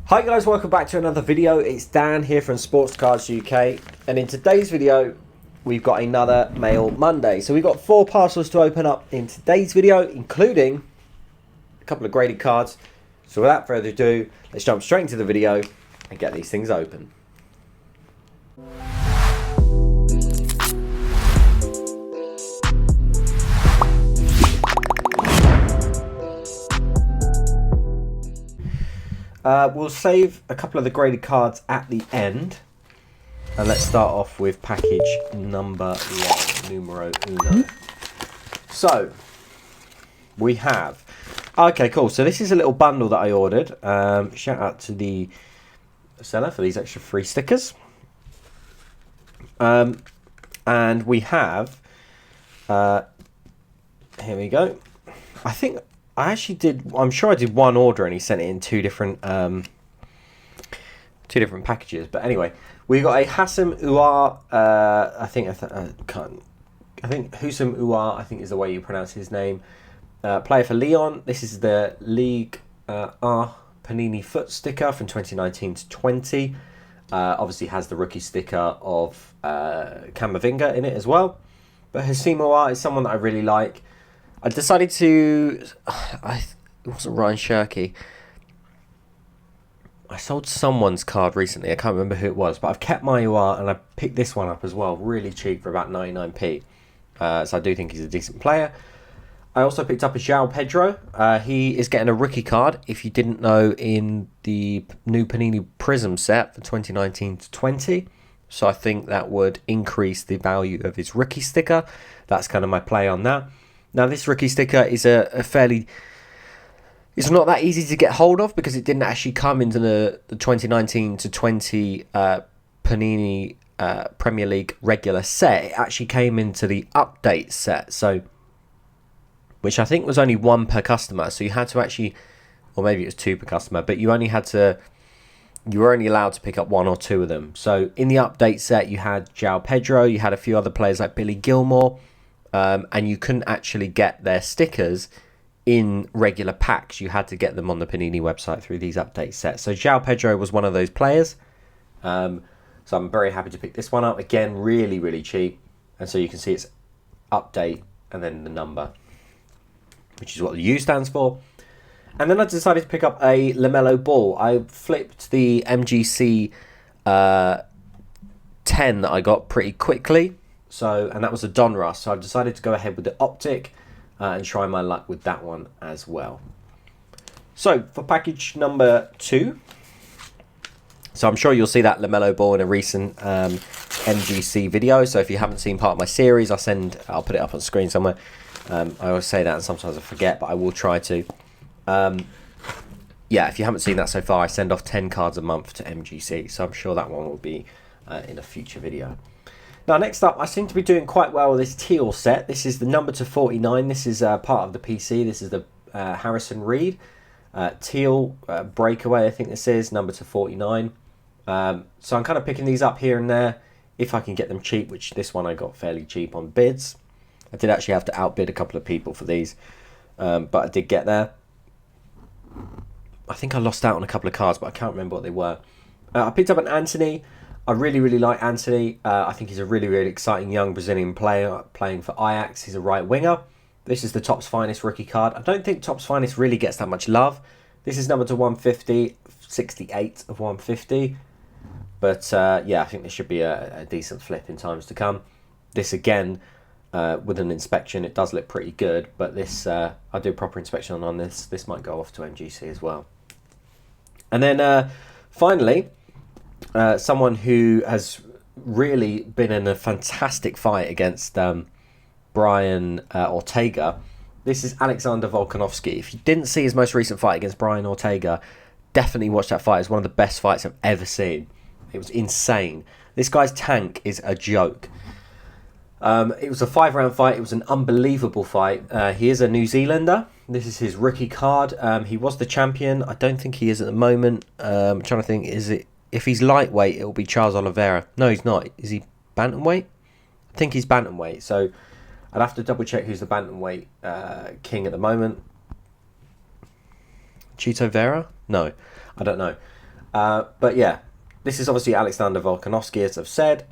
Hi guys, welcome back to another video. It's Dan here from sportscardsuk, and in today's video we've got another Mail Monday. So we've got 4 parcels to open up in today's video, including a couple of graded cards. So without further ado, let's jump straight into the video and get these things open. We'll save a couple of the graded cards at the end. And let's start off with package number 1, numero uno. So, we have... Okay, cool. So this is a little bundle that I ordered. Shout out to the seller for these extra free stickers. And we have... here we go. I'm sure I did one order and he sent it in two different packages. But anyway, we got a Hassam Ouar. I think Husam Ouar, I think is the way you pronounce his name. Player for Lyon. This is the Ligue 1 Panini foot sticker from 2019 to 20. Obviously has the rookie sticker of Camavinga in it as well. But Husam Ouar is someone that I really like. I decided to... it wasn't Ryan Shirky. I sold someone's card recently. I can't remember who it was. But I've kept my UR and I picked this one up as well. Really cheap for about 99p. So I do think he's a decent player. I also picked up a João Pedro. He is getting a rookie card, if you didn't know, in the new Panini Prism set for 2019 to 20. So I think that would increase the value of his rookie sticker. That's kind of my play on that. Now, this rookie sticker is a fairly... It's not that easy to get hold of because it didn't actually come into the 2019 to 20 Panini Premier League regular set. It actually came into the update set, so which I think was only 1 per customer. So you had to actually... Or maybe it was 2 per customer, but you only had to... You were only allowed to pick up 1 or 2 of them. So in the update set, you had João Pedro, you had a few other players like Billy Gilmore... and you couldn't actually get their stickers in regular packs. You had to get them on the Panini website through these update sets. So João Pedro was one of those players. So I'm very happy to pick this one up. Again, really, really cheap. And so you can see it's update and then the number, which is what the U stands for. And then I decided to pick up a LaMelo Ball. I flipped the MGC 10 that I got pretty quickly. And that was a Donruss. So I've decided to go ahead with the Optic and try my luck with that one as well. So for package number 2. So I'm sure you'll see that LaMelo Ball in a recent MGC video. So if you haven't seen part of my series, I'll put it up on screen somewhere. I always say that and sometimes I forget, but I will try to. Yeah, if you haven't seen that so far, I send off 10 cards a month to MGC. So I'm sure that one will be in a future video. Now, next up, I seem to be doing quite well with this teal set. This is the number to 49. This is part of the PC. This is the Harrison Reed teal breakaway, I think this is, number to 49. So I'm kind of picking these up here and there if I can get them cheap, which this one I got fairly cheap on bids. I did actually have to outbid a couple of people for these, but I did get there. I think I lost out on a couple of cards, but I can't remember what they were. I picked up an Anthony. I really, really like Anthony. I think he's a really, really exciting young Brazilian player playing for Ajax. He's a right winger. This is the Topps Finest rookie card. I don't think Topps Finest really gets that much love. This is number to 150, 68 of 150. But yeah, I think this should be a decent flip in times to come. This again, with an inspection, it does look pretty good. But this, I'll do a proper inspection on this. This might go off to MGC as well. And then finally... someone who has really been in a fantastic fight against Brian Ortega. This is Alexander Volkanovski. If you didn't see his most recent fight against Brian Ortega, definitely watch that fight. It's one of the best fights I've ever seen. It was insane. This guy's tank is a joke. It was a 5-round fight. It was an unbelievable fight. He is a New Zealander. This is his rookie card. He was the champion. I don't think he is at the moment. I'm trying to think, if he's lightweight, it'll be Charles Oliveira. No, he's not. Is he bantamweight? I think he's bantamweight. So I'd have to double check who's the bantamweight king at the moment. Chito Vera? No, I don't know. But yeah, this is obviously Alexander Volkanovski, as I've said.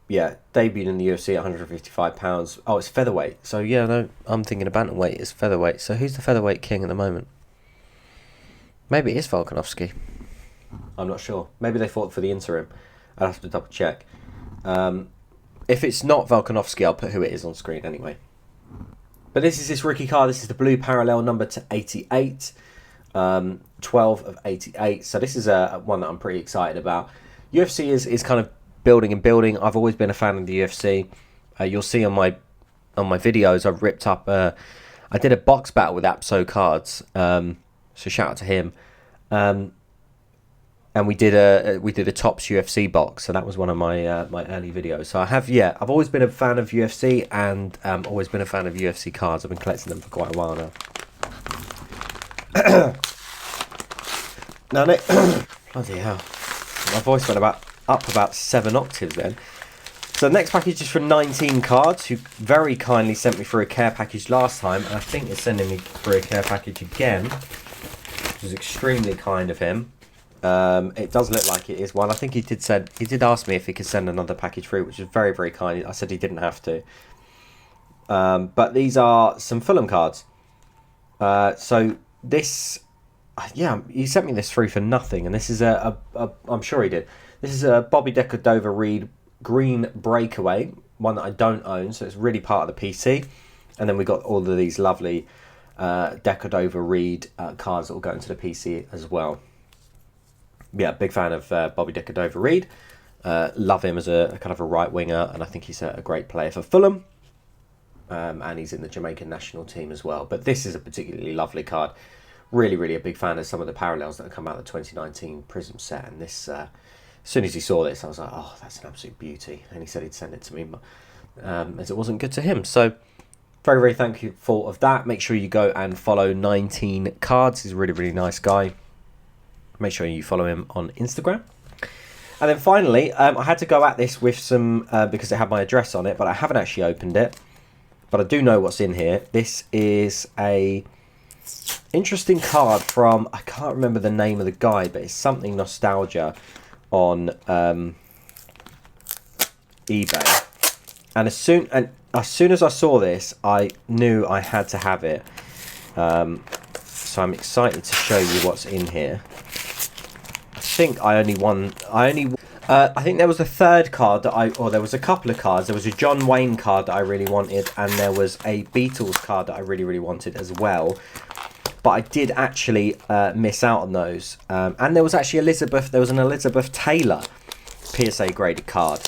Yeah, debuted in the UFC at 155 pounds. Oh, it's featherweight. So yeah, no, I'm thinking of bantamweight is featherweight. So who's the featherweight king at the moment? Maybe it is Volkanovski. I'm not sure. Maybe they fought for the interim. I'll have to double check. If it's not Volkanovski, I'll put who it is on screen anyway. But this is his rookie card. This is the blue parallel number to 88. 12 of 88. So this is one that I'm pretty excited about. UFC is kind of building and building. I've always been a fan of the UFC. You'll see on my videos, I've ripped up. I did a box battle with Apso Cards. So shout out to him. And we did a Topps UFC box. So that was one of my my early videos. So I've always been a fan of UFC and always been a fan of UFC cards. I've been collecting them for quite a while now. Now, bloody hell, my voice went up about 7 octaves then. So the next package is for 19 cards, who very kindly sent me through a care package last time, and I think is sending me through a care package again, which is extremely kind of him. It does look like it is one. I think he did ask me if he could send another package through, which is very, very kind. I said he didn't have to. But these are some Fulham cards. So this, yeah, he sent me this through for nothing, and this is I'm sure he did. This is a Bobby Decordova-Reid green breakaway, one that I don't own, so it's really part of the PC. And then we got all of these lovely Decordova-Reid cards that will go into the PC as well. Yeah, big fan of Bobby Decordova-Reid. Love him as a kind of a right winger, and I think he's a great player for Fulham. And he's in the Jamaican national team as well. But this is a particularly lovely card. Really, really a big fan of some of the parallels that have come out of the 2019 Prism set. And this, as soon as he saw this, I was like, oh, that's an absolute beauty. And he said he'd send it to me, as it wasn't good to him. So very, very thankful of that. Make sure you go and follow 19 Cards. He's a really, really nice guy. Make sure you follow him on Instagram. And then finally, I had to go at this with some, because it had my address on it, but I haven't actually opened it. But I do know what's in here. This is a interesting card from, I can't remember the name of the guy, but it's something nostalgia on eBay. And as soon as I saw this, I knew I had to have it. So I'm excited to show you what's in here. I think I think there was a third card that there was a couple of cards. There was a John Wayne card that I really wanted, and there was a Beatles card that I really, really wanted as well. But I did actually miss out on those. And there was actually an Elizabeth Taylor PSA graded card.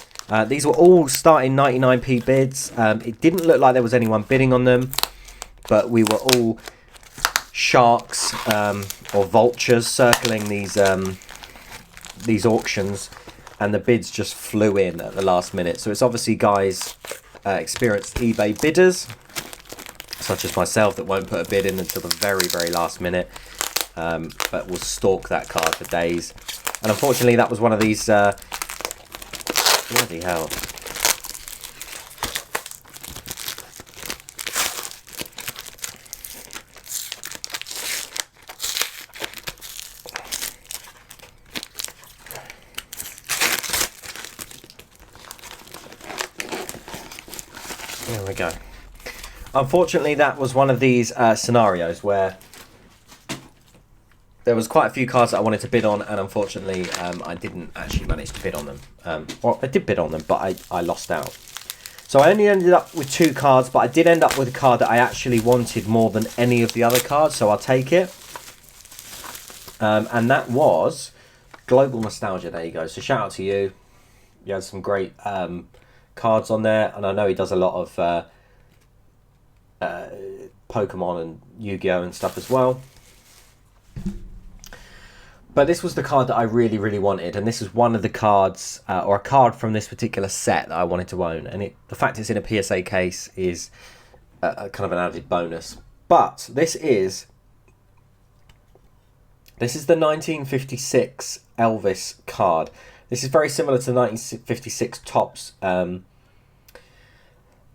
These were all starting 99p bids. It didn't look like there was anyone bidding on them, but we were all sharks or vultures circling these auctions, and the bids just flew in at the last minute. So it's obviously guys, experienced eBay bidders, such as myself, that won't put a bid in until the very, very last minute, but will stalk that card for days. And unfortunately, that was one of these. Bloody hell. There we go. Unfortunately, that was one of these scenarios where there was quite a few cards that I wanted to bid on, and unfortunately, I didn't actually manage to bid on them. Well, I did bid on them, but I lost out. So I only ended up with 2 cards, but I did end up with a card that I actually wanted more than any of the other cards, so I'll take it. And that was Global Nostalgia. There you go. So shout out to you. You had some great cards on there, and I know he does a lot of Pokemon and Yu-Gi-Oh and stuff as well. But this was the card that I really, really wanted, and this is one of the cards, or a card from this particular set that I wanted to own. And the fact it's in a PSA case is a kind of an added bonus. But this is the 1956 Elvis card. This is very similar to the 1956 Topps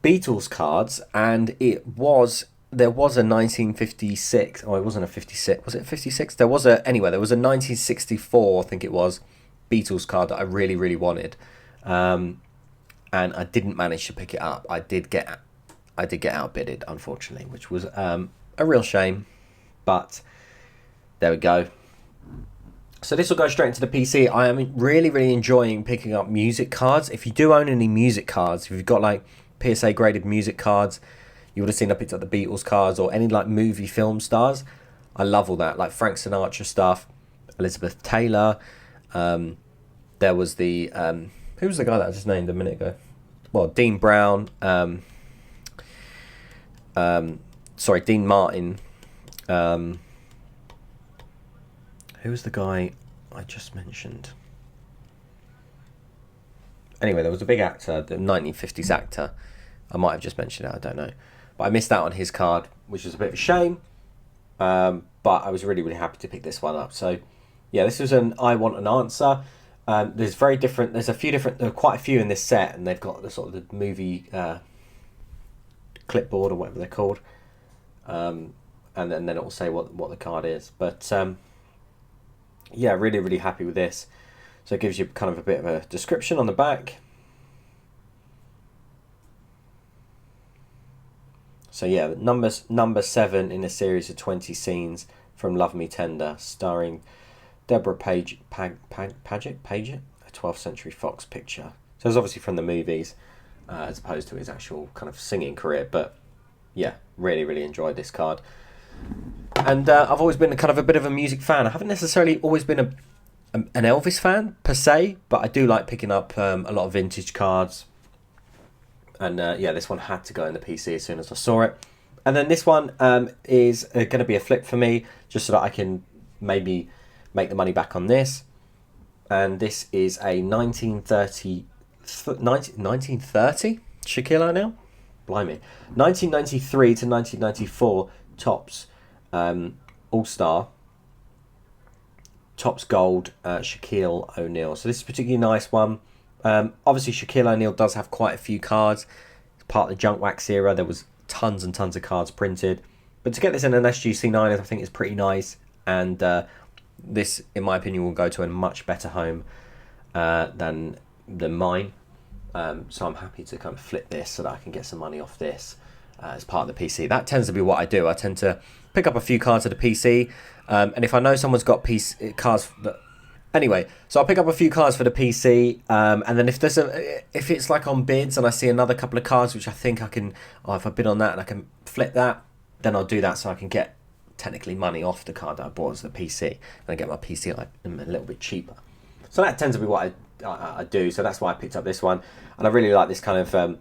Beatles cards, and it was there was a 1956. Oh, it wasn't a 56. Was it 56? There was a 1964, I think it was, Beatles card that I really, really wanted, and I didn't manage to pick it up. I did get outbidded, unfortunately, which was a real shame. But there we go. So this will go straight into the PC. I am really, really enjoying picking up music cards. If you do own any music cards, if you've got like PSA graded music cards, you would have seen I picked up the Beatles cards or any like movie film stars. I love all that, like Frank Sinatra stuff, Elizabeth Taylor. There was the who was the guy that I just named a minute ago? Well, Dean Brown. Dean Martin. Who was the guy I just mentioned? Anyway, there was a big actor, the 1950s actor. I might have just mentioned it, I don't know. But I missed out on his card, which was a bit of a shame. But I was really, really happy to pick this one up. So, yeah, this was an I Want an Answer. There's quite a few in this set, and they've got the sort of the movie clipboard or whatever they're called. And then it will say what the card is. But yeah, really, really happy with this. So it gives you kind of a bit of a description on the back. So yeah, number 7 in a series of 20 scenes from Love Me Tender, starring Deborah Paget, a 12th Century Fox picture. So it's obviously from the movies, as opposed to his actual kind of singing career. But yeah, really, really enjoyed this card. And I've always been kind of a bit of a music fan. I haven't necessarily always been an Elvis fan per se, but I do like picking up a lot of vintage cards. And yeah, this one had to go in the PC as soon as I saw it. And then this one is going to be a flip for me, just so that I can maybe make the money back on this. And this is a 1930 Shaquille O'Neal? Blimey. 1993 to 1994 Topps All-Star Topps Gold Shaquille O'Neal. So this is a particularly nice one. Obviously Shaquille O'Neal does have quite a few cards. It's part of the junk wax era. There was tons and tons of cards printed. But to get this in an SGC9 I think is pretty nice. And this, in my opinion, will go to a much better home than mine. So I'm happy to kind of flip this so that I can get some money off this as part of the PC. That tends to be what I do. I tend to pick up a few cards at the PC, and if I know someone's got cards that... Anyway, so I'll pick up a few cards for the PC, and then if it's like on bids and I see another couple of cards which I think I can, if I bid on that and I can flip that, then I'll do that so I can get technically money off the card that I bought as the PC, and I get my PC like a little bit cheaper. So that tends to be what I do. So that's why I picked up this one, and I really like this kind of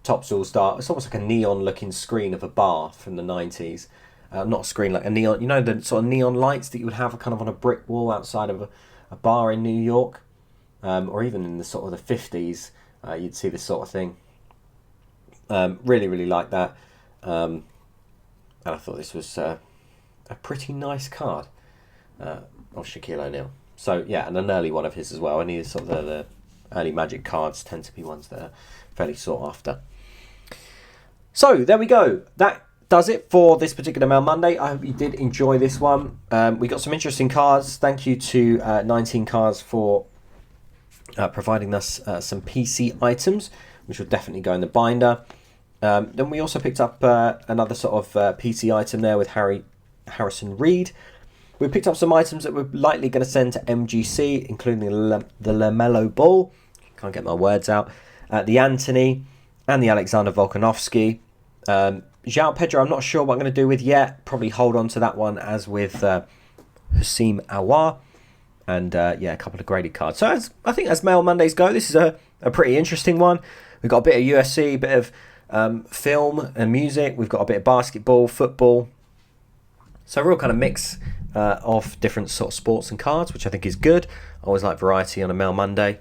Topps All-Star. It's almost like a neon looking screen of a bar from the 90s. Not a screen, like a neon, you know, the sort of neon lights that you would have kind of on a brick wall outside of a bar in New York, or even in the sort of the 50s, you'd see this sort of thing. Really, really like that. And I thought this was a pretty nice card of Shaquille O'Neal. So yeah, and an early one of his as well. And sort of the early Magic cards tend to be ones that are fairly sought after. So there we go. That does it for this particular Mail Monday. I hope you did enjoy this one. We got some interesting cards. Thank you to 19 Cards for providing us some PC items, which will definitely go in the binder. Then we also picked up another sort of PC item there with Harrison Reed. We picked up some items that we're likely going to send to MGC, including the LaMelo Ball. Can't get my words out. The Anthony and the Alexander Volkanovski. João Pedro, I'm not sure what I'm going to do with yet. Probably hold on to that one as with Hussein Awar. And yeah, a couple of graded cards. So I think as Mail Mondays go, this is a pretty interesting one. We've got a bit of UFC, a bit of film and music. We've got a bit of basketball, football. So a real kind of mix of different sort of sports and cards, which I think is good. I always like variety on a Mail Monday.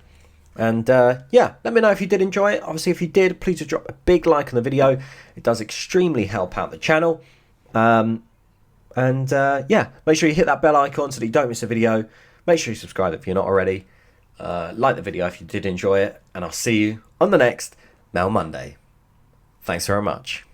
And yeah, let me know if you did enjoy it. Obviously, if you did, please drop a big like on the video. It does extremely help out the channel. Yeah, make sure you hit that bell icon so that you don't miss a video. Make sure you subscribe if you're not already. Like the video if you did enjoy it. And I'll see you on the next Mail Monday. Thanks very much.